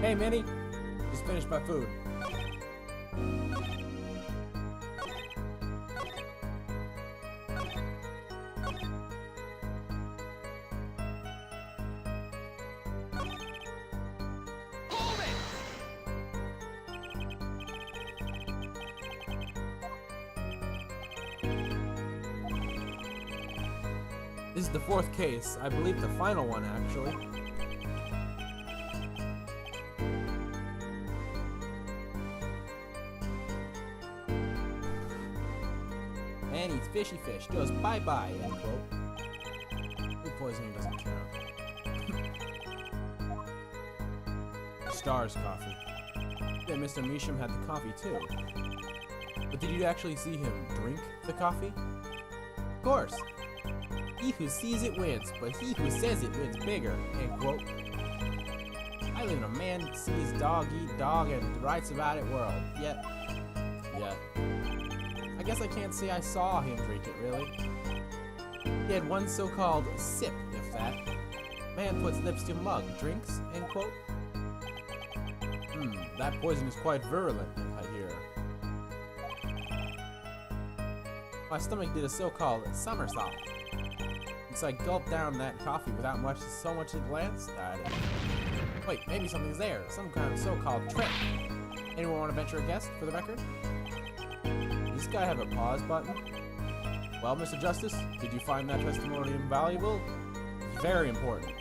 Hey, Minnie. Just finished my food. This is the 4th case. I believe the final one, actually. And eats fishy fish. Goes bye-bye, end quote. Food poisoning doesn't count. Stars coffee. Yeah, Mr. Measham had the coffee too. But did you actually see him drink the coffee? Of course. He who sees it wins, but he who says it wins bigger, end quote. I live in a man sees dog eat dog and writes about it world. Yet. I guess I can't say I saw him drink it, really. He had one so-called sip, if that. Man puts lips to mug, drinks, end quote. That poison is quite virulent, I hear. My stomach did a so-called somersault. So I gulped down that coffee without so much as a glance at it. Wait, maybe something's there. Some kind of so-called trick. Anyone want to venture a guess, for the record? Does this guy have a pause button? Well, Mr. Justice, did you find that testimony invaluable? Very important.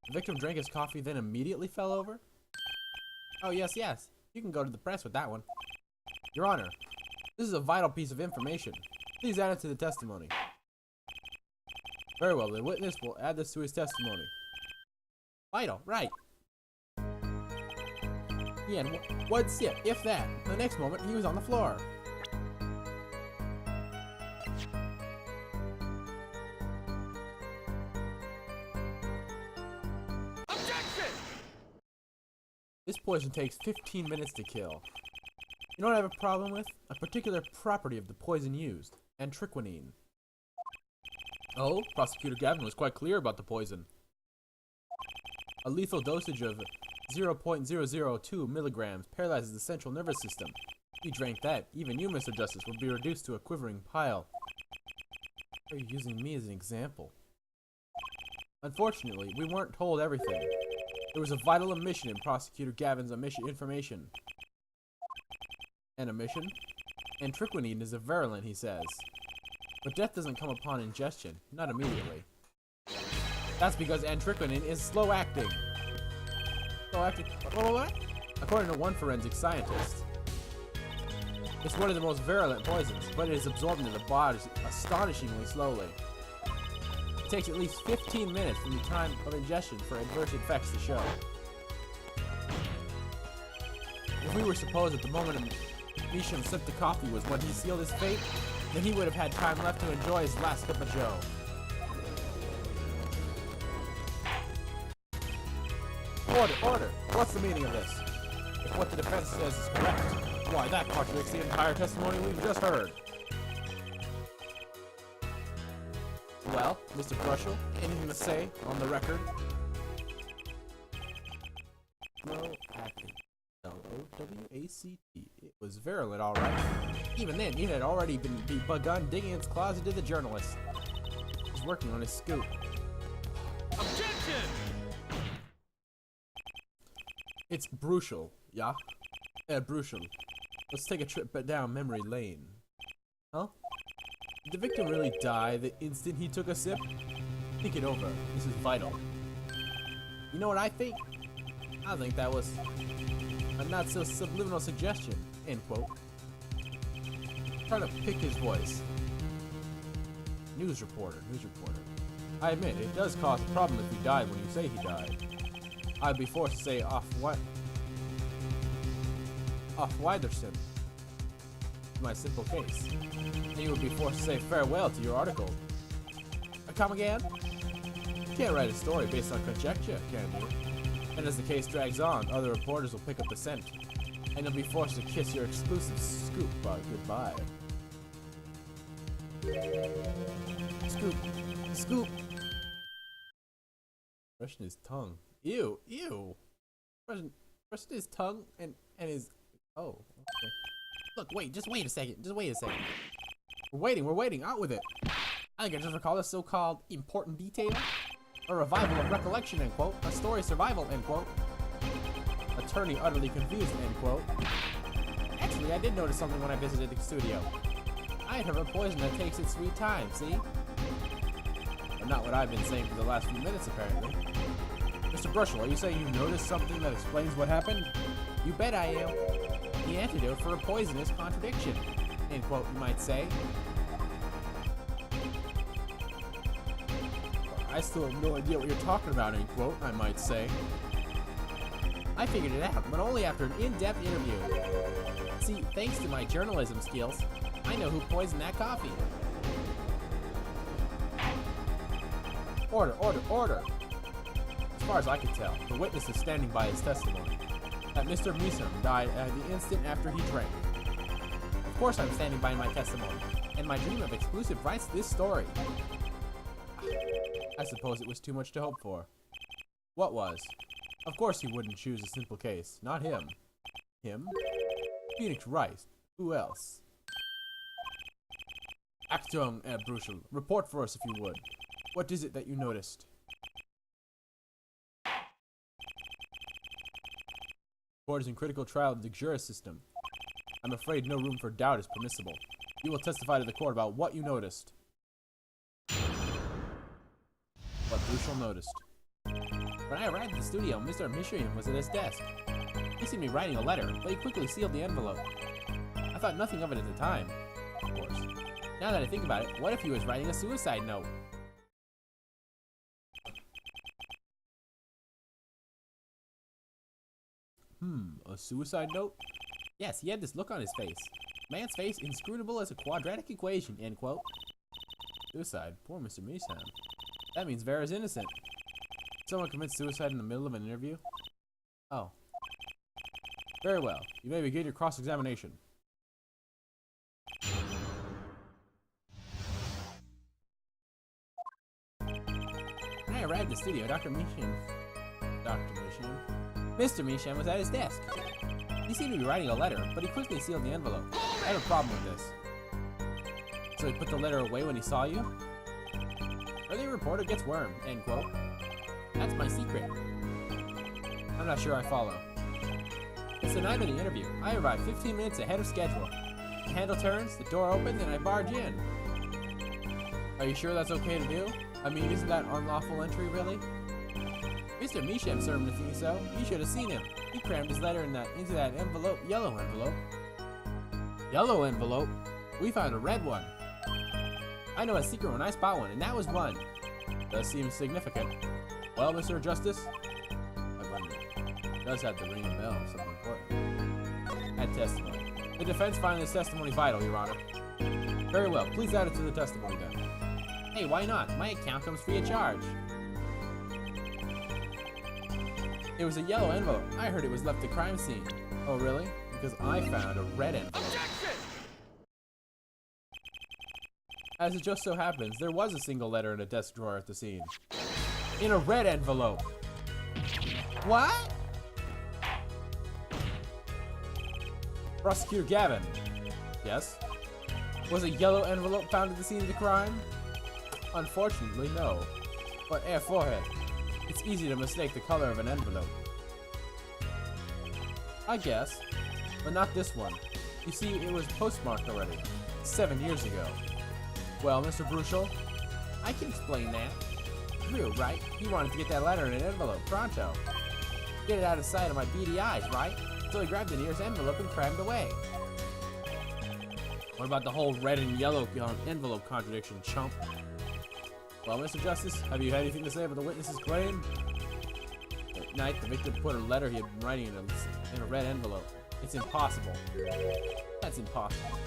The victim drank his coffee, then immediately fell over? Oh, yes. You can go to the press with that one. Your Honor, this is a vital piece of information. Please add it to the testimony. Very well, the witness will add this to his testimony. Vital, right. He had one sip, if that. The next moment, he was on the floor. Objection! This poison takes 15 minutes to kill. You know what I have a problem with? A particular property of the poison used. Antriquinine. Oh, Prosecutor Gavin was quite clear about the poison. A lethal dosage of 0.002 milligrams paralyzes the central nervous system. If you drank that, even you, Mr. Justice, would be reduced to a quivering pile. Why are you using me as an example? Unfortunately, we weren't told everything. There was a vital omission in Prosecutor Gavin's information. An omission? Antriquinine is a virulent, he says. But death doesn't come upon ingestion, not immediately. That's because antriquinine is slow-acting. Slow-acting? What? According to one forensic scientist. It's one of the most virulent poisons, but it is absorbed into the body astonishingly slowly. It takes at least 15 minutes from the time of ingestion for adverse effects to show. If we were supposed at the moment Measham sipped the coffee was when he sealed his fate, then he would have had time left to enjoy his last cup of joe. Order! What's the meaning of this? If what the defense says is correct, why that contradicts the entire testimony we've just heard. Well, Mr. Brushel, anything to say on the record? No acting. L-O-W-A-C-T. It was virulent, alright. Even then, it had already begun digging its claws into the journalist. He was working on his scoop. Objection! It's Bruchel, yeah? Yeah, Bruchel. Let's take a trip down memory lane. Huh? Did the victim really die the instant he took a sip? Think it over. This is vital. You know what I think? I think that was a not so subliminal suggestion, end quote. Trying to pick his voice. News reporter. I admit, it does cause a problem if he died when you say he died. I'd be forced to say off Witherston. My simple case. And you would be forced to say farewell to your article. Come again? You can't write a story based on conjecture, can you? And as the case drags on, other reporters will pick up the scent. And you'll be forced to kiss your exclusive scoop goodbye. Scoop. Brushing his tongue. Ew. Brushing his tongue and his... Oh, okay. Look, just wait a second. We're waiting. Out with it. I think I just recall a so-called important detail. A revival of recollection, end quote. A story survival, end quote. Attorney utterly confused, end quote. Actually, I did notice something when I visited the studio. I had heard of poison that takes its sweet time, see? but not what I've been saying for the last few minutes, apparently. Mr. Brushel, are you saying you noticed something that explains what happened? You bet I am. The antidote for a poisonous contradiction. End quote, you might say. I still have no idea what you're talking about, end quote, I might say. I figured it out, but only after an in-depth interview. See, thanks to my journalism skills, I know who poisoned that coffee. Order, order, order! As far as I can tell, the witness is standing by his testimony that Mr. Misam died at the instant after he drank. Of course I'm standing by my testimony, and my dream of exclusive rights to this story. I suppose it was too much to hope for. What was? Of course he wouldn't choose a simple case. Not him. Him? Phoenix Wright. Who else? Achtung, Bruchel. Report for us if you would. What is it that you noticed? Court is in critical trial of the jury system. I'm afraid no room for doubt is permissible. You will testify to the court about what you noticed. What Bruchel noticed. When I arrived at the studio, Mr. Mishrian was at his desk. He seemed to be writing a letter, but he quickly sealed the envelope. I thought nothing of it at the time, of course. Now that I think about it, what if he was writing a suicide note? A suicide note? Yes, he had this look on his face. Man's face inscrutable as a quadratic equation, end quote. Suicide? Poor Mr. Misham. That means Vera's innocent. Someone commits suicide in the middle of an interview? Oh. Very well. You may begin your cross-examination. When I arrived at the studio, Mr. Misham was at his desk. He seemed to be writing a letter, but he quickly sealed the envelope. I have a problem with this. So he put the letter away when he saw you? Early reporter gets worm, end quote. That's my secret. I'm not sure I follow. It's the night of the interview. I arrived 15 minutes ahead of schedule. The handle turns, the door opens, and I barge in. Are you sure that's okay to do? I mean, isn't that unlawful entry, really? Mr. Misham certainly thinks so. You should have seen him. He crammed his letter into that envelope, yellow envelope. Yellow envelope? We found a red one. I know a secret when I spot one, and that was one. Does seem significant. Well, Mr. Justice? I wonder. It does have to ring a bell, something important. Add testimony. The defense finds this testimony vital, Your Honor. Very well. Please add it to the testimony, then. Hey, why not? My account comes free of charge. It was a yellow envelope. I heard it was left at the crime scene. Oh, really? Because I found a red envelope. Objection! As it just so happens, there was a single letter in a desk drawer at the scene. In a red envelope. What? Prosecutor Gavin. Yes? Was a yellow envelope found at the scene of the crime? Unfortunately, no. But forehead. It's easy to mistake the color of an envelope. I guess. But not this one. You see, it was postmarked already. 7 years ago. Well, Mr. Bruchel, I can explain that. Drew, right? He wanted to get that letter in an envelope, pronto. Get it out of sight of my beady eyes, right? So he grabbed the nearest envelope and crammed away. What about the whole red and yellow envelope contradiction, chump? Well, Mr. Justice, have you had anything to say about the witness's claim? At night, the victim put a letter he had been writing in a red envelope. It's impossible. That's impossible.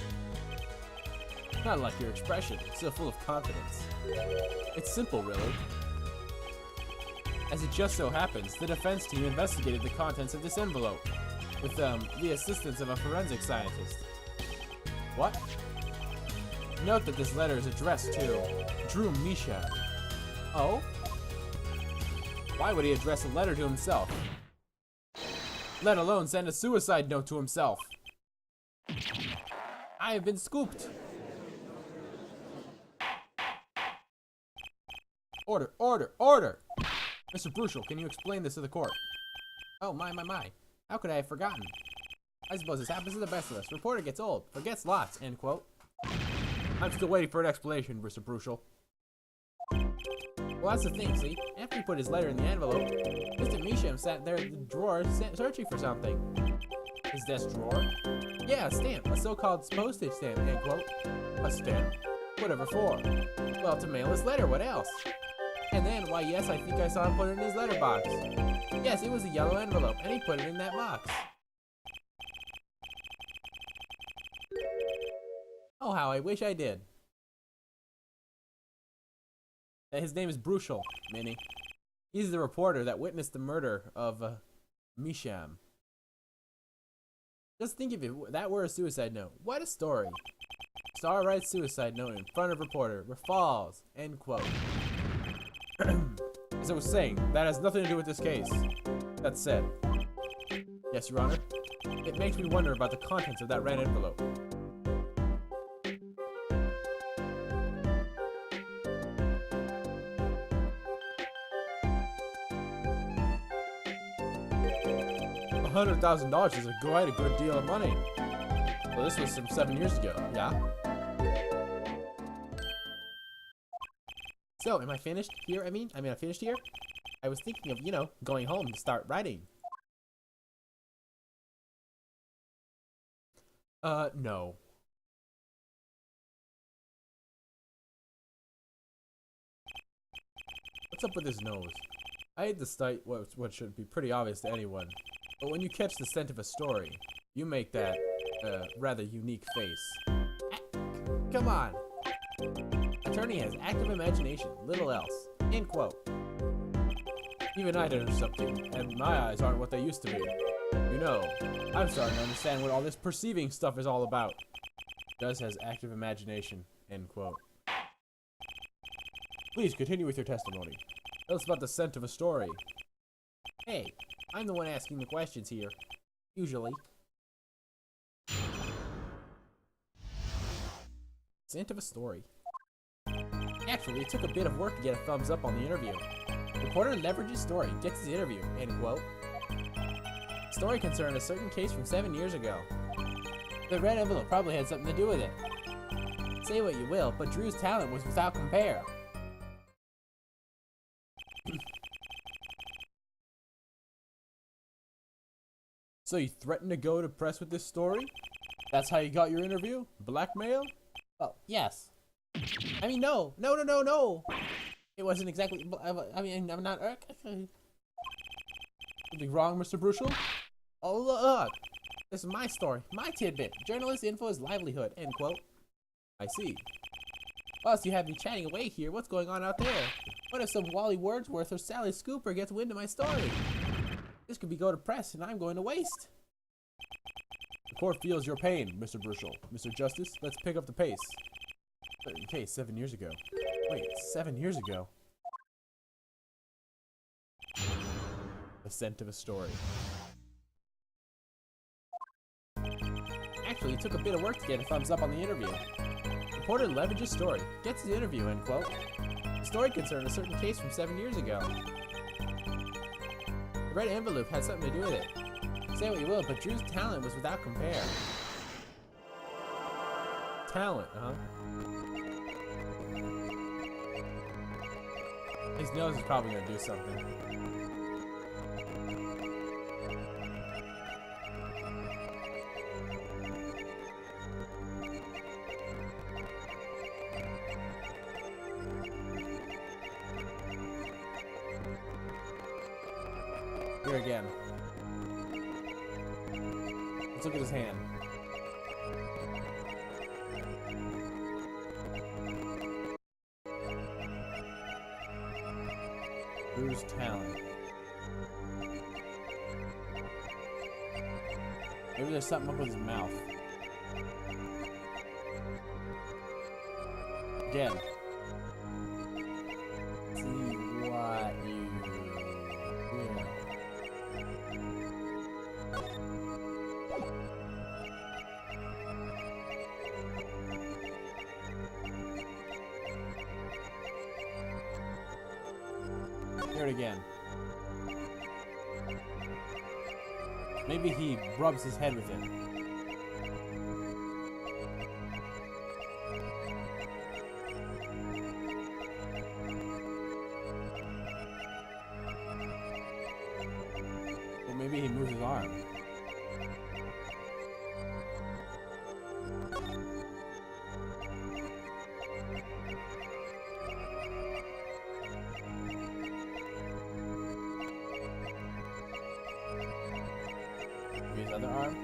Not like your expression, so full of confidence. It's simple, really. As it just so happens, the defense team investigated the contents of this envelope with the assistance of a forensic scientist. What? Note that this letter is addressed to Drew Misham. Oh? Why would he address a letter to himself? Let alone send a suicide note to himself. I have been scooped. Order, order, order! Mr. Bruchel, can you explain this to the court? Oh, my. How could I have forgotten? I suppose this happens to the best of us. Reporter gets old, forgets lots, end quote. I'm still waiting for an explanation, Mr. Bruchel. Well, that's the thing, see? After he put his letter in the envelope, Mr. Misham sat there in the drawer searching for something. His desk drawer? Yeah, a stamp. A so-called postage stamp, end quote. A stamp? Whatever for? Well, to mail his letter, what else? And then, why yes, I think I saw him put it in his letterbox. Yes, it was a yellow envelope, and he put it in that box. Oh, how I wish I did. His name is Bruchel, Minnie. He's the reporter that witnessed the murder of Misham. Just think if that were a suicide note. What a story. Star writes suicide note in front of reporter. Falls. End quote. As I was saying, that has nothing to do with this case. That said, yes, Your Honor, it makes me wonder about the contents of that red envelope. $100,000 is quite a good deal of money. Well, this was from 7 years ago, yeah? So, am I finished here? I mean, I finished here? I was thinking of, you know, going home to start writing. No. What's up with his nose? I hate to state what should be pretty obvious to anyone, but when you catch the scent of a story, you make that, rather unique face. Come on! Attorney has active imagination, little else. End quote. Even I know something, and my eyes aren't what they used to be. You know, I'm starting to understand what all this perceiving stuff is all about. Does has active imagination. End quote. Please continue with your testimony. Tell us about the scent of a story. Hey, I'm the one asking the questions here. Usually. Scent of a story. Actually, it took a bit of work to get a thumbs up on the interview. Reporter leverages story, gets his interview, end quote. Story concerned a certain case from 7 years ago. The red envelope probably had something to do with it. Say what you will, but Drew's talent was without compare. So you threatened to go to press with this story? That's how you got your interview? Blackmail? Well, yes. I mean, no. It wasn't exactly, I mean, I'm not, something wrong, Mr. Bruchel? Oh, look. This is my story, my tidbit. Journalist info is livelihood, end quote. I see. Plus, you have me chatting away here. What's going on out there? What if some Wally Wordsworth or Sally Scooper gets wind of my story? This could be go to press, and I'm going to waste. The court feels your pain, Mr. Bruchel. Mr. Justice, let's pick up the pace. Certain case 7 years ago. Wait, 7 years ago? The scent of a story. Actually, it took a bit of work to get a thumbs up on the interview. Reporter leverages story, gets the interview, end quote. The story concerned a certain case from 7 years ago. The red envelope had something to do with it. Say what you will, but Drew's talent was without compare. Talent, huh? His nose is probably gonna do something. Here again. Let's look at his hand. Drew's talent. Maybe there's something up with his mouth. Again. See what you will. Hear it again. Maybe he rubs his head with it. maybe he moves his arm. Maybe his other arm?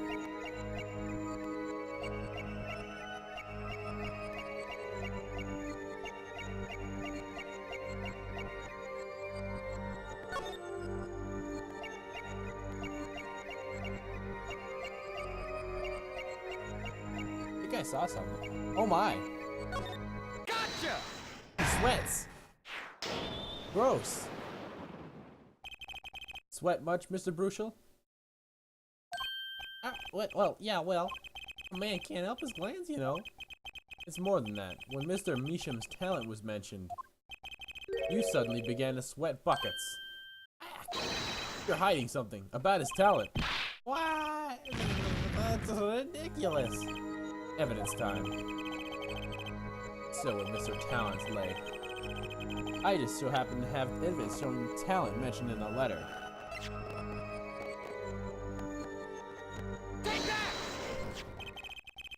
I think I saw something. Oh my! Gotcha! He sweats! Gross! Sweat much, Mr. Bruchel? Well, a man can't help his glands, you know. It's more than that. When Mr. Meesham's talent was mentioned, you suddenly began to sweat buckets. You're hiding something about his talent. What? That's ridiculous. Evidence time. So where Mr. Talents lay. I just so happen to have evidence showing talent mentioned in the letter. Take that!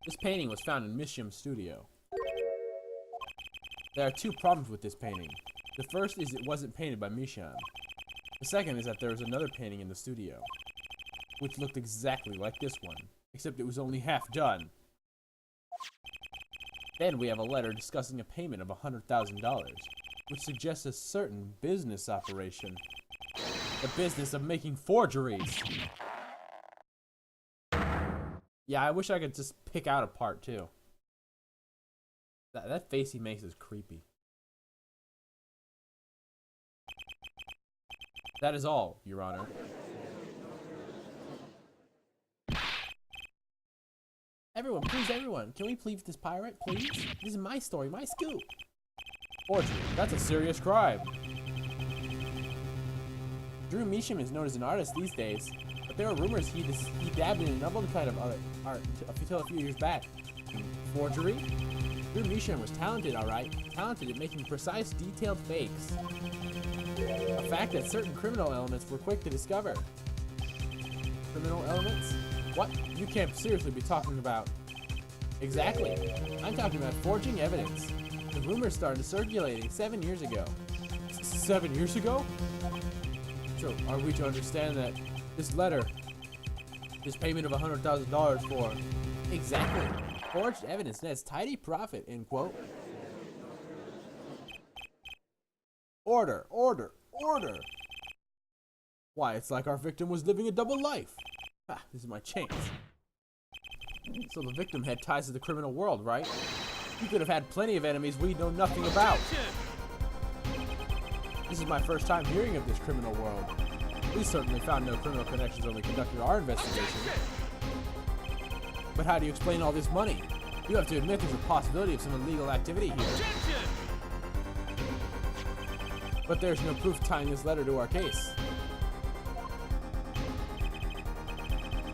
This painting was found in Misham's studio. There are two problems with this painting. The first is it wasn't painted by Misham. The second is that there was another painting in the studio, which looked exactly like this one, except it was only half done. Then we have a letter discussing a payment of $100,000, which suggests a certain business operation. The business of making forgeries. Yeah, I wish I could just pick out a part too. That face he makes is creepy. That is all, Your Honor. Everyone, please, everyone. Can we please this pirate, please? This is my story, my scoop. Forgery. That's a serious crime. Drew Measham is known as an artist these days, but there are rumors he dabbed in another kind of art until a few years back. Forgery? Drew Measham was talented, alright. Talented at making precise, detailed fakes. A fact that certain criminal elements were quick to discover. Criminal elements? What? You can't seriously be talking about... Exactly. I'm talking about forging evidence. The rumors started circulating 7 years ago. 7 years ago? So, are we to understand that this letter, this payment of $100,000 for... Exactly. Forged evidence nets tidy profit, end quote. Order, order, order! Why, it's like our victim was living a double life. Ah, this is my chance. So the victim had ties to the criminal world, right? You could have had plenty of enemies we know nothing about. This is my first time hearing of this criminal world. We certainly found no criminal connections when we conducted our investigation. But how do you explain all this money? You have to admit there's a possibility of some illegal activity here. But there's no proof tying this letter to our case.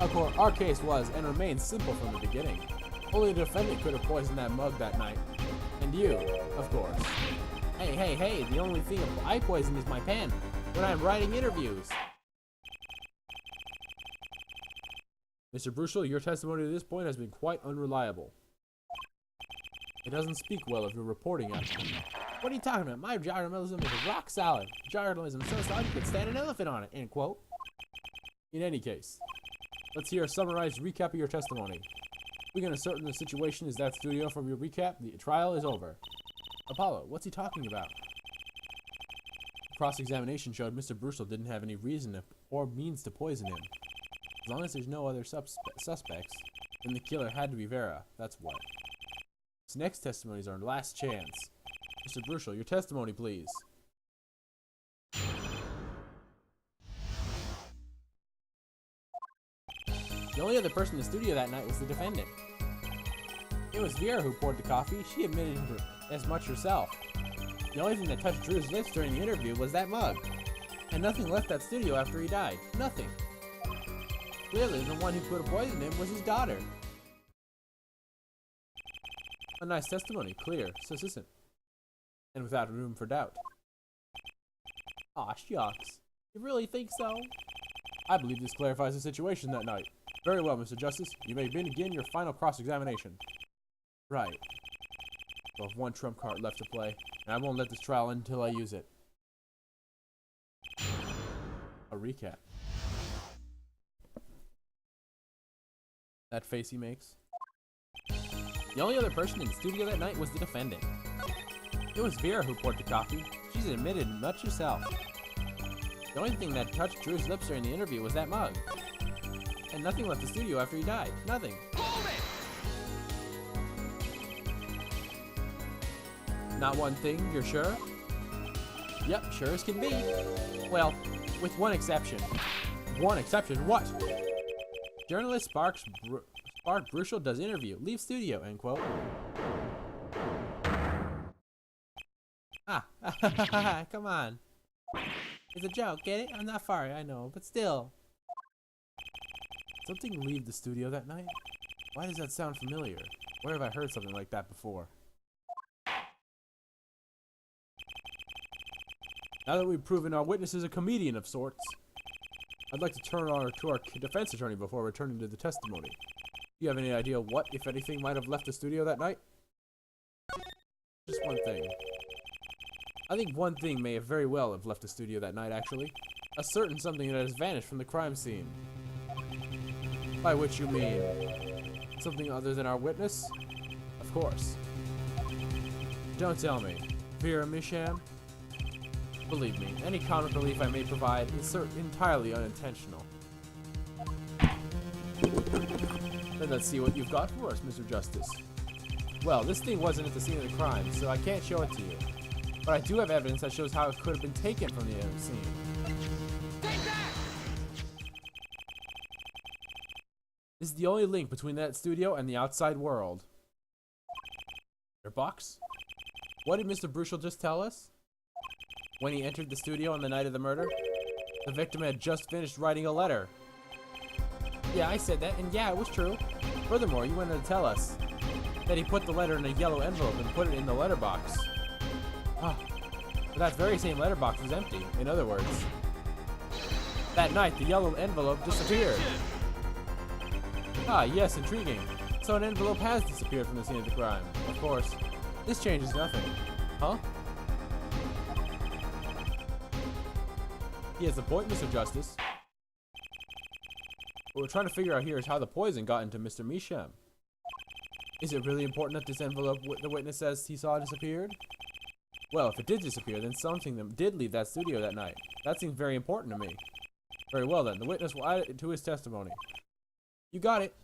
Of course, our case was and remains simple from the beginning. Only the defendant could have poisoned that mug that night. And you, of course. Hey, the only thing I poison is my pen when I'm writing interviews. Mr. Bruchel, your testimony to this point has been quite unreliable. It doesn't speak well of your reporting ethic. What are you talking about? My journalism is rock solid. Journalism so solid you could stand an elephant on it, end quote. In any case, let's hear a summarized recap of your testimony. We can ascertain the situation is that studio from your recap. The trial is over. Apollo, what's he talking about? Cross-examination showed Mr. Bruchel didn't have any reason or means to poison him. As long as there's no other suspects, then the killer had to be Vera. That's what. This next testimony is our last chance. Mr. Bruchel, your testimony, please. The only other person in the studio that night was the defendant. It was Vera who poured the coffee. She admitted as much herself. The only thing that touched Drew's lips during the interview was that mug. And nothing left that studio after he died. Nothing. Clearly, the one who could have poisoned him was his daughter. A nice testimony, clear, succinct, and without room for doubt. Aw, shucks. You really think so? I believe this clarifies the situation that night. Very well, Mr. Justice. You may begin your final cross-examination. Right. We'll have one trump card left to play, and I won't let this trial end until I use it. A recap. That face he makes. The only other person in the studio that night was the defendant. It was Vera who poured the coffee. She's admitted much herself. The only thing that touched Drew's lips during the interview was that mug. And nothing left the studio after he died. Nothing. Hold it! Not one thing, you're sure? Yep, sure as can be. Well, with one exception. One exception? What? Journalist Spark Bruchel does interview. Leave studio, end quote. Ah, come on. It's a joke, get it? I'm not sorry, I know, but still. Something leave the studio that night? Why does that sound familiar? Where have I heard something like that before? Now that we've proven our witness is a comedian of sorts, I'd like to turn to our defense attorney before returning to the testimony. Do you have any idea what, if anything, might have left the studio that night? Just one thing. I think one thing may have very well have left the studio that night, actually. A certain something that has vanished from the crime scene. By which you mean something other than our witness? Of course. Don't tell me. Vera Misham? Believe me, any comic relief I may provide is entirely unintentional. Then let's see what you've got for us, Mr. Justice. Well, this thing wasn't at the scene of the crime, so I can't show it to you. But I do have evidence that shows how it could have been taken from the scene. Take that! This is the only link between that studio and the outside world. Your box? What did Mr. Bruchel just tell us? When he entered the studio on the night of the murder, the victim had just finished writing a letter. Yeah, I said that, and yeah, it was true. Furthermore, you wanted to tell us that he put the letter in a yellow envelope and put it in the letterbox. Ah, but that very same letterbox was empty. In other words, that night the yellow envelope disappeared. Ah, yes, intriguing. So an envelope has disappeared from the scene of the crime. Of course, this changes nothing. Huh? He has a point, Mr. Justice. What we're trying to figure out here is how the poison got into Mr. Misham. Is it really important that this envelope the witness says he saw disappeared? Well, if it did disappear, then something that did leave that studio that night. That seems very important to me. Very well then, the witness will add it to his testimony. You got it.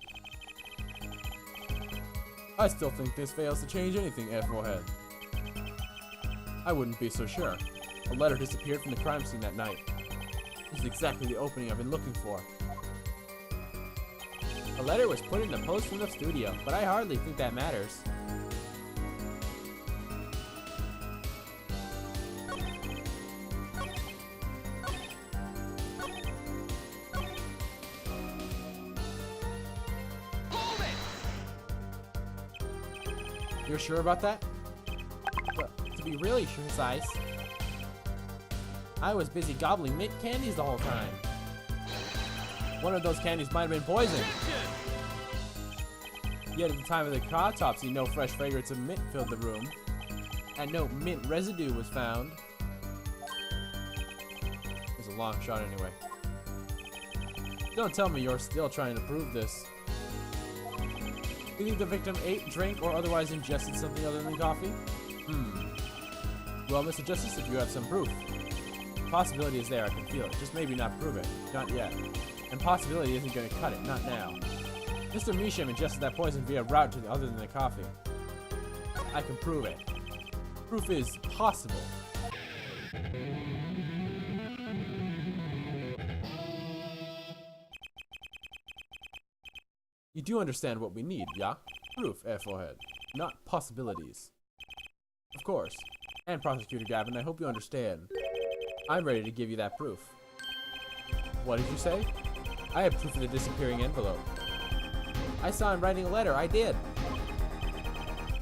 I still think this fails to change anything, Ethelhead. I wouldn't be so sure. A letter disappeared from the crime scene that night. This is exactly the opening I've been looking for. A letter was put in the post from the studio, but I hardly think that matters. Hold it! You're sure about that? Well, to be really precise, I was busy gobbling mint candies the whole time. One of those candies might have been poisoned. Yet at the time of the autopsy, no fresh fragrance of mint filled the room, and no mint residue was found. It was a long shot anyway. Don't tell me you're still trying to prove this. You think the victim ate, drank, or otherwise ingested something other than coffee? Well, Mr. Justice, if you have some proof. Possibility is there, I can feel it. Just maybe not prove it. Not yet. And possibility isn't going to cut it, not now. Mr. Misham ingested that poison via route to the other than the coffee. I can prove it. Proof is possible. You do understand what we need, yeah? Proof, Ethelhead, not possibilities. Of course. And Prosecutor Gavin, I hope you understand. I'm ready to give you that proof. What did you say? I have proof of the disappearing envelope. I saw him writing a letter, I did.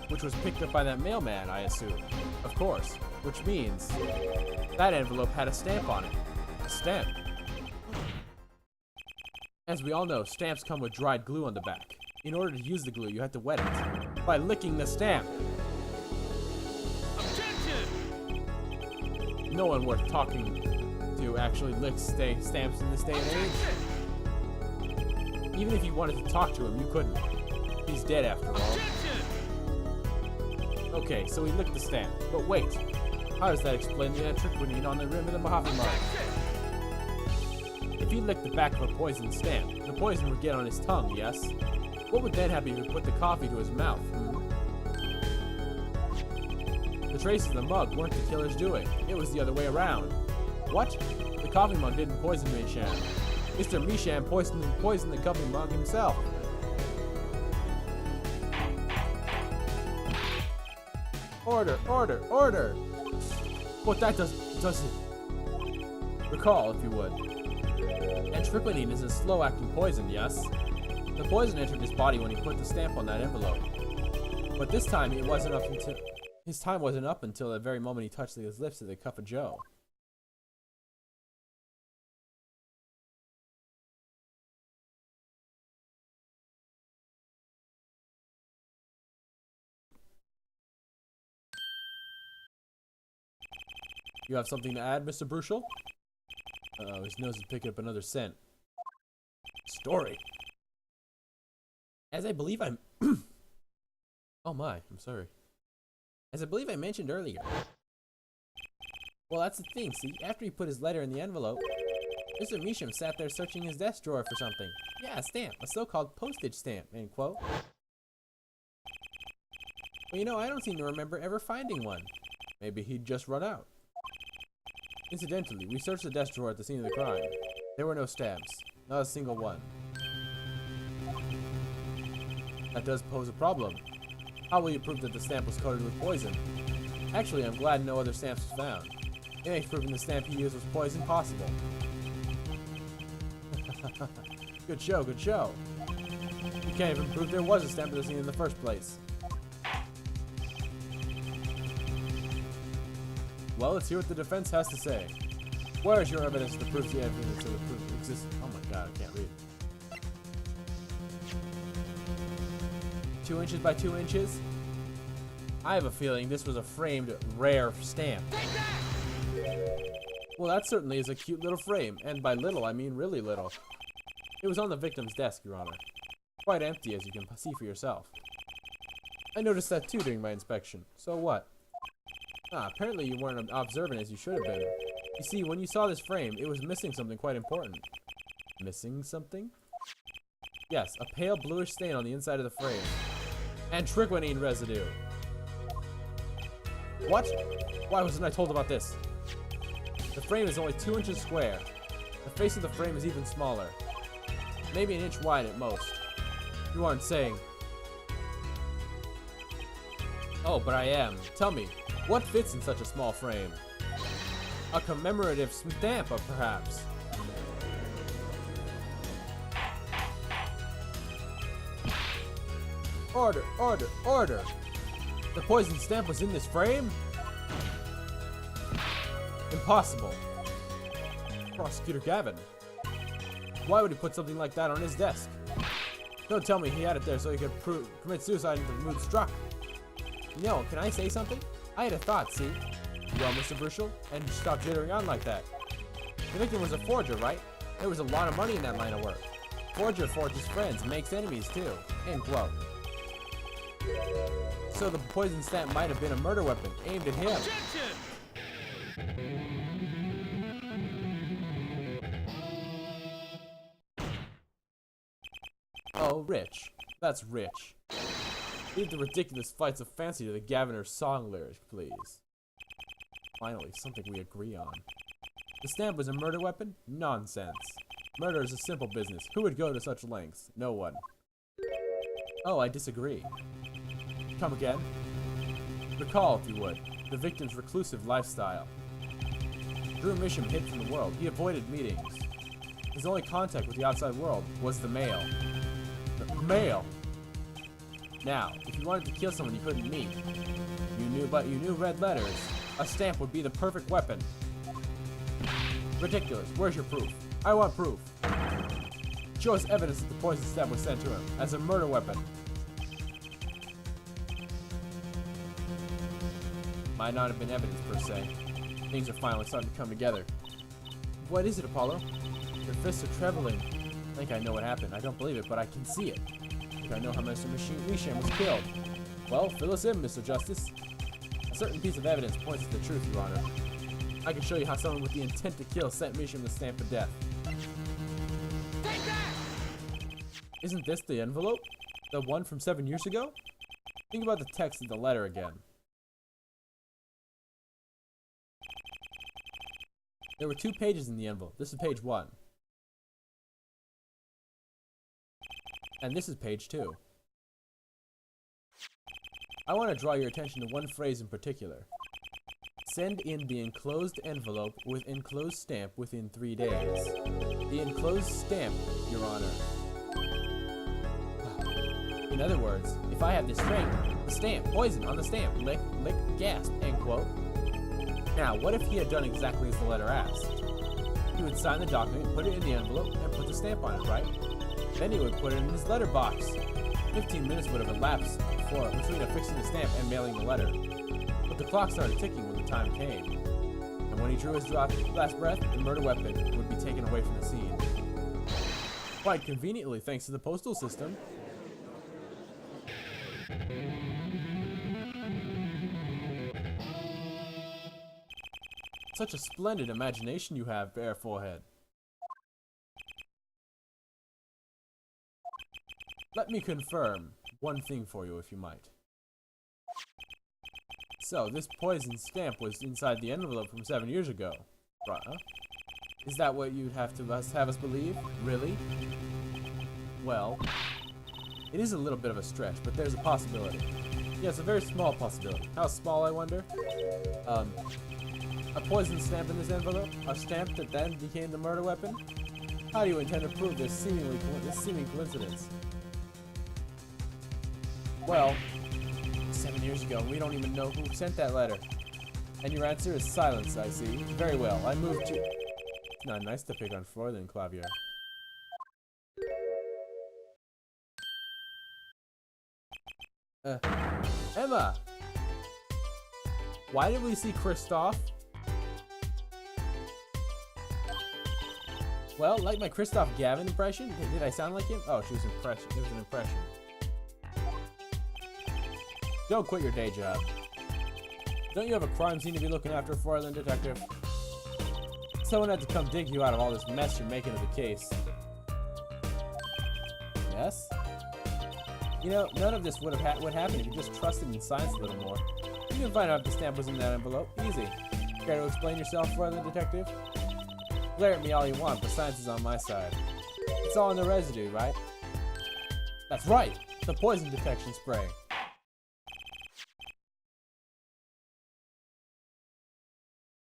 Which was picked up by that mailman, I assume. Of course. Which means that envelope had a stamp on it. A stamp. As we all know, stamps come with dried glue on the back. In order to use the glue, you have to wet it by licking the stamp. Objection! No one worth talking to actually licks stamps in this day and age. Objection! Even if you wanted to talk to him, you couldn't. He's dead after all. Objection! Okay, so he licked the stamp. But wait, how does that explain the antiquinine on the rim of the Mojave mug? If he licked the back of a poisoned stamp, the poison would get on his tongue, yes? What would then happen if he put the coffee to his mouth? The traces of the mug weren't the killer's doing. It was the other way around. What? The coffee mug didn't poison Misham. Mr. Misham poisoned the coffee mug himself. Order, order, order! What that does it? Recall, if you would. Antiquinine is a slow-acting poison, yes? The poison entered his body when he put the stamp on that envelope. But this time, it wasn't up until... His time wasn't up until the very moment he touched his lips to the cup of Joe. You have something to add, Mr. Bruchel? Uh-oh, his nose is picking up another scent. Story. As I believe I'm... Oh my, I'm sorry. As I believe I mentioned earlier. Well, that's the thing, see? After he put his letter in the envelope, Mr. Misham sat there searching his desk drawer for something. Yeah, a stamp. A so-called postage stamp, end quote. But you know, I don't seem to remember ever finding one. Maybe he'd just run out. Incidentally, we searched the desk drawer at the scene of the crime. There were no stamps. Not a single one. That does pose a problem. How will you prove that the stamp was coated with poison? Actually, I'm glad no other stamps was found. It makes proving the stamp he used was poison possible. Good show, good show. You can't even prove there was a stamp at the scene in the first place. Well, let's hear what the defense has to say. Where is your evidence that proves the evidence of the proof exists? Oh my god, I can't read. 2 inches by 2 inches? I have a feeling this was a framed, rare stamp. Well, that certainly is a cute little frame, and by little, I mean really little. It was on the victim's desk, Your Honor. Quite empty, as you can see for yourself. I noticed that too during my inspection. So what? Apparently you weren't observant as you should have been. You see, when you saw this frame, it was missing something quite important. Missing something? Yes, a pale bluish stain on the inside of the frame. Antiquinine residue. What? Why wasn't I told about this? The frame is only 2 inches square. The face of the frame is even smaller. Maybe an inch wide at most. You aren't saying... Oh, but I am. Tell me, what fits in such a small frame? A commemorative stamp, perhaps. Order, order, order! The poison stamp was in this frame? Impossible. Prosecutor Gavin. Why would he put something like that on his desk? Don't tell me he had it there so he could commit suicide until the mood struck. No, can I say something? I had a thought, see? Well, Mr. Bruchel, and stop jittering on like that. The victim was a forger, right? There was a lot of money in that line of work. Forger forges friends, makes enemies too. End quote. So the poison stamp might have been a murder weapon aimed at him. Objection! Oh, Rich. That's Rich. Leave the ridiculous flights of fancy to the Gaviner's song lyrics, please. Finally, something we agree on. The stamp was a murder weapon? Nonsense. Murder is a simple business. Who would go to such lengths? No one. Oh, I disagree. Come again? Recall, if you would, the victim's reclusive lifestyle. Drew Misham hid from the world. He avoided meetings. His only contact with the outside world was the mail. The mail! Now, if you wanted to kill someone you couldn't meet, you knew red letters, a stamp would be the perfect weapon. Ridiculous. Where's your proof? I want proof. show us evidence that the poison stamp was sent to him as a murder weapon. Might not have been evidence per se. Things are finally starting to come together. What is it, Apollo? Your fists are trembling. I think I know what happened. I don't believe it, but I can see it. I think I know how Mr. Misham was killed. Well, fill us in, Mr. Justice. A certain piece of evidence points to the truth, Your Honor. I can show you how someone with the intent to kill sent Misham the stamp of death. Take that! Isn't this the envelope? The one from 7 years ago? Think about the text of the letter again. There were 2 pages in the envelope. This is page 1. And this is page 2. I want to draw your attention to one phrase in particular. Send in the enclosed envelope with enclosed stamp within 3 days. The enclosed stamp, Your Honor. In other words, if I have this stamp, poison on the stamp, lick, gasp, end quote. Now, what if he had done exactly as the letter asked? He would sign the document, put it in the envelope, and put the stamp on it, right? Then he would put it in his letterbox. 15 minutes would have elapsed between affixing the stamp and mailing the letter. But the clock started ticking when the time came. And when he drew his last breath, the murder weapon would be taken away from the scene. Quite conveniently, thanks to the postal system. Such a splendid imagination you have, Bare Forehead. Let me confirm one thing for you, if you might. So, this poison stamp was inside the envelope from 7 years ago. Right, huh? Is that what you'd have us believe? Really? Well, it is a little bit of a stretch, but there's a possibility. Yes, a very small possibility. How small, I wonder? A poison stamp in this envelope? A stamp that then became the murder weapon? How do you intend to prove this seeming coincidence? Well, 7 years ago, we don't even know who sent that letter. And your answer is silence, I see. Very well, I move to... It's not nice to pick on Fräulein Klavier. Emma! Why did we see Kristoff? Well, like my Kristoff Gavin impression? Did I sound like him? Oh, she was impression. It was an impression. Don't quit your day job. Don't you have a crime scene to be looking after, Fräulein Detective? Someone had to come dig you out of all this mess you're making of the case. Yes? You know, none of this would happen if you just trusted in science a little more. You can find out if the stamp was in that envelope. Easy. Care to explain yourself, Fräulein Detective? Glare at me all you want, but science is on my side. It's all in the residue, right? That's right! The poison detection spray.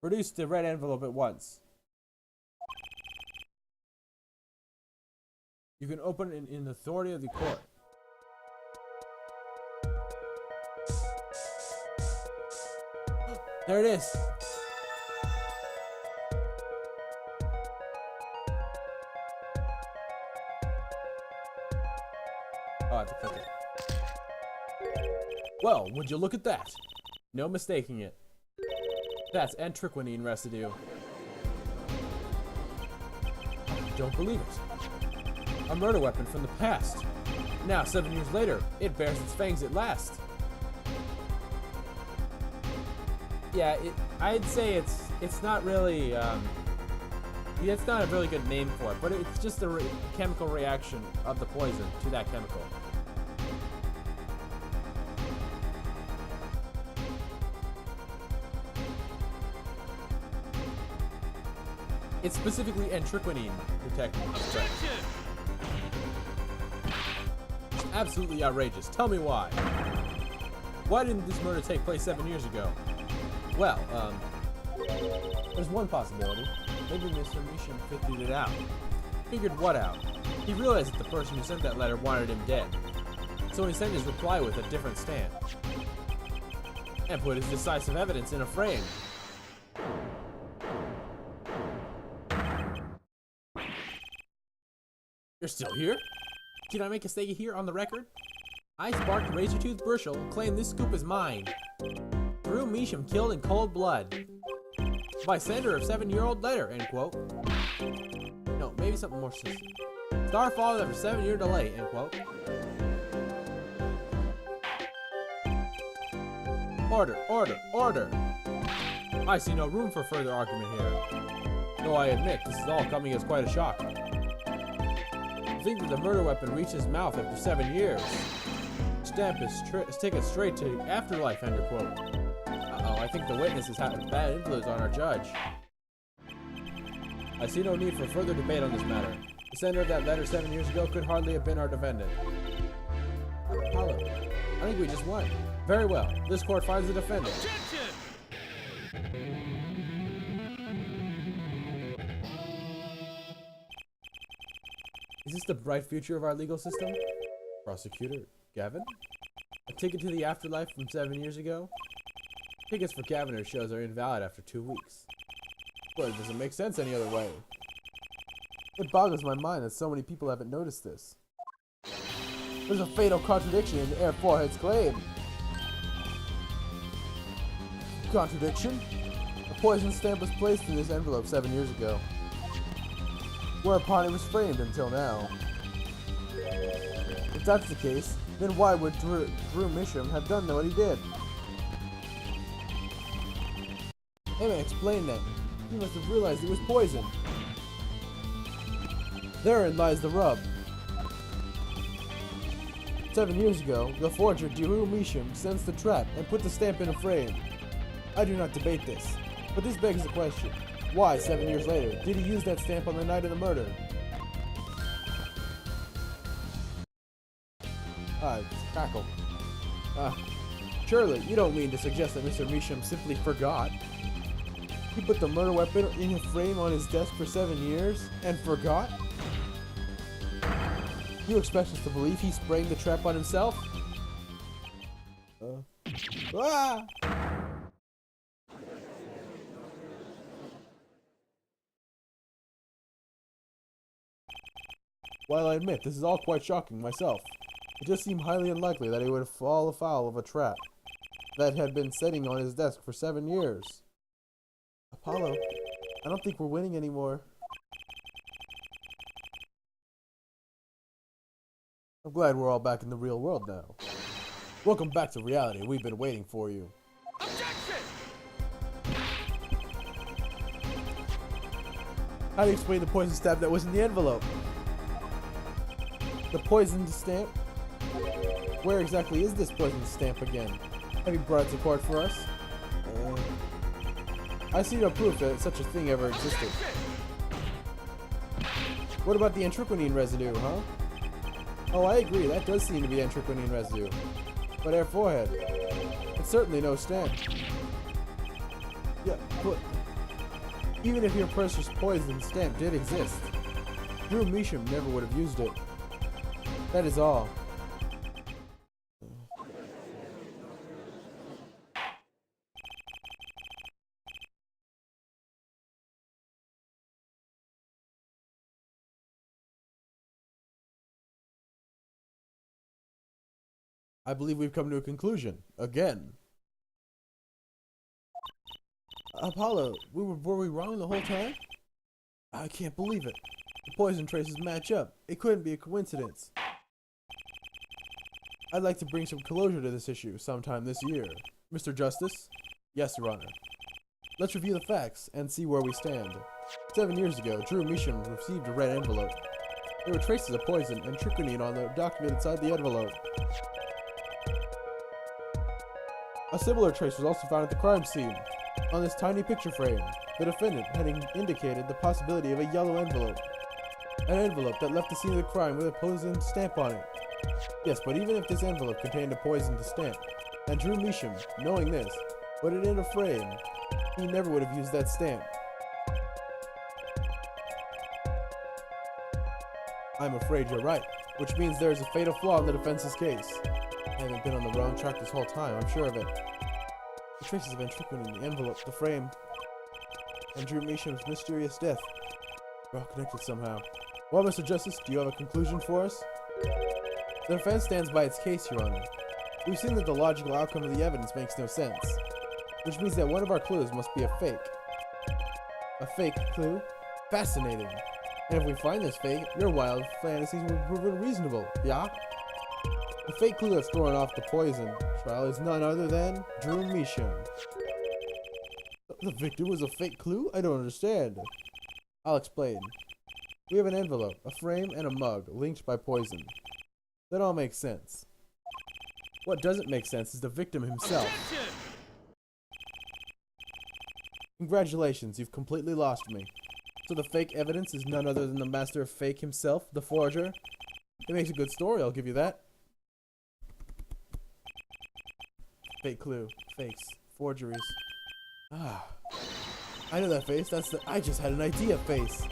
Produce the red envelope at once. You can open it in the authority of the court. There it is! Oh, I have to click it. Well, would you look at that? No mistaking it. That's antiquinine residue. I don't believe it. A murder weapon from the past. Now, 7 years later, it bears its fangs at last. Yeah, I'd say it's not really, it's not a really good name for it, but it's just a chemical reaction of the poison to that chemical. It's specifically antiquinine, Detective. Objection! Absolutely outrageous. Tell me why. Why didn't this murder take place 7 years ago? Well, there's one possibility. Maybe Mr. Misham figured it out. Figured what out? He realized that the person who sent that letter wanted him dead. So he sent his reply with a different stamp. And put his decisive evidence in a frame. You're still here? Did I make a stay here on the record? I sparked Razortooth Burchell and claim this scoop is mine. Drew Measham killed in cold blood. By sender of 7-year-old letter, end quote. No, maybe something more specific. Star falls after 7-year delay, end quote. Order, order, order! I see no room for further argument here. Though I admit, this is all coming as quite a shock. To think that the murder weapon reached his mouth after 7 years. Stamp is taken straight to afterlife, end quote. Uh-oh, I think the witness is having bad influence on our judge. I see no need for further debate on this matter. The sender of that letter 7 years ago could hardly have been our defendant. Apollo, I think we just won. Very well. This court finds the defendant. Is this the bright future of our legal system? Prosecutor, Gavin? A ticket to the afterlife from 7 years ago? Tickets for Gaviner shows are invalid after 2 weeks. But it doesn't make sense any other way. It boggles my mind that so many people haven't noticed this. There's a fatal contradiction in Air Forehead's claim. Contradiction? A poison stamp was placed in this envelope 7 years ago, whereupon it was framed until now. If that's the case, then why would Drew Measham have done what he did? Hey man, explain that. He must have realized it was poison. Therein lies the rub. 7 years ago, the forger Drew Measham sensed the trap and put the stamp in a frame. I do not debate this, but this begs the question. Why, 7 years later, did he use that stamp on the night of the murder? Crackle. Surely, you don't mean to suggest that Mr. Measham simply forgot? He put the murder weapon in a frame on his desk for 7 years, and forgot? You expect us to believe he sprang the trap on himself? While I admit this is all quite shocking myself, it does seem highly unlikely that he would fall afoul of a trap that had been sitting on his desk for 7 years. Apollo, I don't think we're winning anymore. I'm glad we're all back in the real world now. Welcome back to reality. We've been waiting for you. Objection! How do you explain the poison stamp that was in the envelope? The poison stamp? Where exactly is this poison stamp again? Have you brought it to court for us? I see no proof that such a thing ever existed. What about the anthraquinone residue, huh? Oh, I agree, that does seem to be anthraquinone residue. But Air Forehead, it's certainly no stamp. Yeah, but even if your precious poison stamp did exist, Drew Measham never would have used it. That is all. I believe we've come to a conclusion. Again. Apollo, were we wrong the whole time? I can't believe it. The poison traces match up. It couldn't be a coincidence. I'd like to bring some closure to this issue sometime this year. Mr. Justice? Yes, Your Honor. Let's review the facts and see where we stand. 7 years ago, Drew Measham received a red envelope. There were traces of poison and strychnine on the document inside the envelope. A similar trace was also found at the crime scene. On this tiny picture frame, the defendant had indicated the possibility of a yellow envelope. An envelope that left the scene of the crime with a poisoned stamp on it. Yes, but even if this envelope contained a poisoned stamp, and Drew Measham, knowing this, put it in a frame, he never would have used that stamp. I'm afraid you're right, which means there is a fatal flaw in the defense's case. I haven't been on the wrong track this whole time, I'm sure of it. The traces of anthraquinone in the envelope, the frame, and Drew Measham's mysterious death are all connected somehow. Well, Mr. Justice, do you have a conclusion for us? The defense stands by its case, Your Honor. We've seen that the logical outcome of the evidence makes no sense, which means that one of our clues must be a fake. A fake clue? Fascinating. And if we find this fake, your wild fantasies will prove unreasonable, yeah? The fake clue that's throwing off the poison trial is none other than Drew Measham. The victim was a fake clue? I don't understand. I'll explain. We have an envelope, a frame, and a mug linked by poison. That all makes sense. What doesn't make sense is the victim himself. Objection! Congratulations, you've completely lost me. So the fake evidence is none other than the master of fake himself, the forger? It makes a good story, I'll give you that. Fake clue. Fakes. Forgeries. Ah. I know that face. That's the I just had an idea face.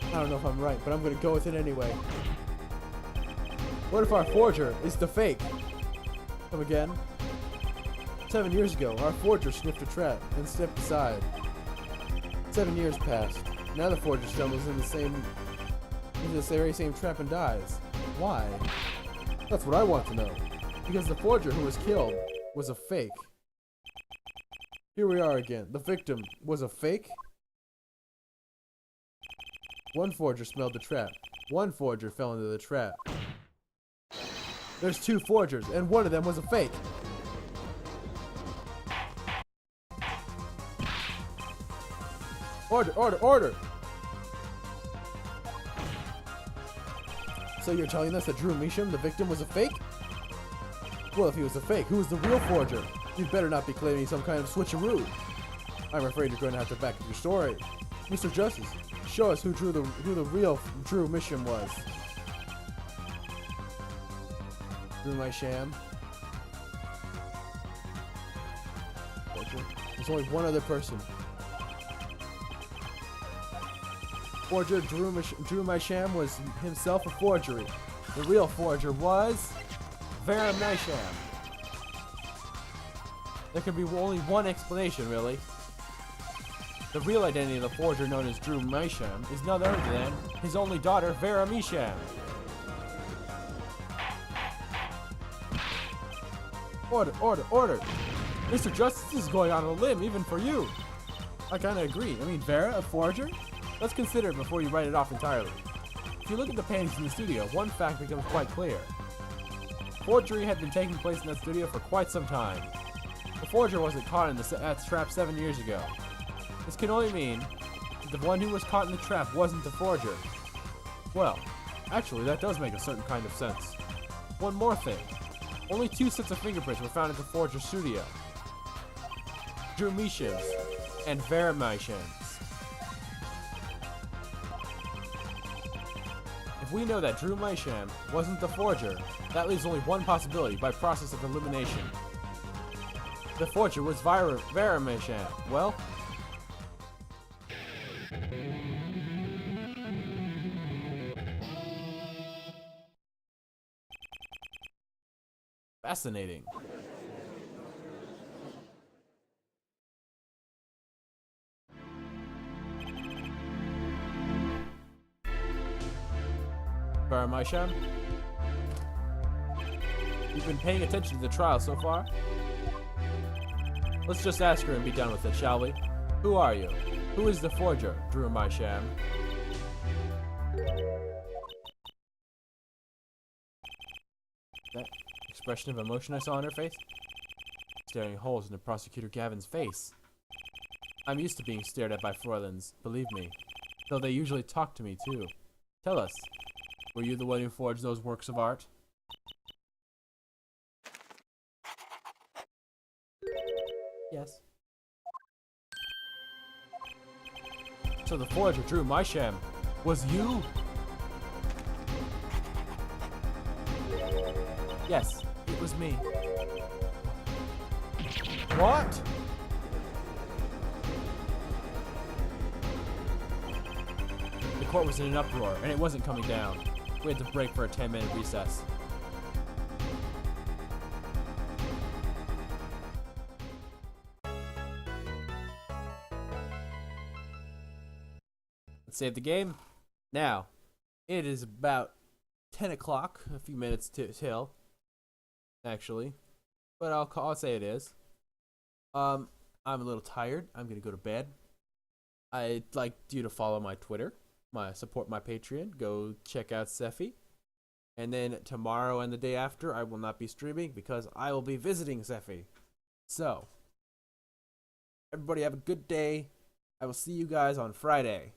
I don't know if I'm right, but I'm gonna go with it anyway. What if our forger is the fake? Come again? 7 years ago, our forger sniffed a trap and stepped aside. 7 years passed. Now the forger stumbles into the very same trap and dies. Why? That's what I want to know. Because the forger who was killed was a fake. Here we are again. The victim was a fake? One forger smelled the trap. One forger fell into the trap. There's two forgers, and one of them was a fake. Order, order, order! So you're telling us that Drew Measham, the victim, was a fake? Well, if he was a fake, who was the real forger? You'd better not be claiming some kind of switcheroo. I'm afraid you're going to have to back up your story. Mr. Justice, show us who the real Drew Measham was. Drew Measham. There's only one other person. Forger Drew Measham was himself a forgery. The real forger was Vera Measham. There could be only one explanation, really. The real identity of the forger known as Drew Measham is none other than his only daughter, Vera Measham. Order, order, order! Mr. Justice, this is going on a limb, even for you. I kinda agree. I mean, Vera, a forger? Let's consider it before you write it off entirely. If you look at the paintings in the studio, one fact becomes quite clear. Forgery had been taking place in that studio for quite some time. The forger wasn't caught in that trap 7 years ago. This can only mean that the one who was caught in the trap wasn't the forger. Well, actually, that does make a certain kind of sense. One more thing. Only 2 sets of fingerprints were found at the forger's studio. Drew Measham's and Vera Measham's. If we know that Drew Measham wasn't the forger, that leaves only one possibility by process of elimination. The forger was Vera Measham. Well, fascinating. Vera Measham? You've been paying attention to the trial so far? Let's just ask her and be done with it, shall we? Who are you? Who is the forger, Drew Measham? That expression of emotion I saw on her face? Staring holes into Prosecutor Gavin's face. I'm used to being stared at by Fräuleins, believe me. Though they usually talk to me, too. Tell us, were you the one who forged those works of art? Yes. So the forger, Drew Measham, was you? Yes, it was me. What? The court was in an uproar, and it wasn't coming down. We had to break for a 10-minute recess. Let's save the game. Now, It is about 10 o'clock, a few minutes till, actually. But I'll say it is. I'm a little tired. I'm gonna go to bed. I'd like you to follow my Twitter, support my Patreon. Go check out Sephi. And then tomorrow and the day after, I will not be streaming because I will be visiting Sephi. So, everybody have a good day. I will see you guys on Friday.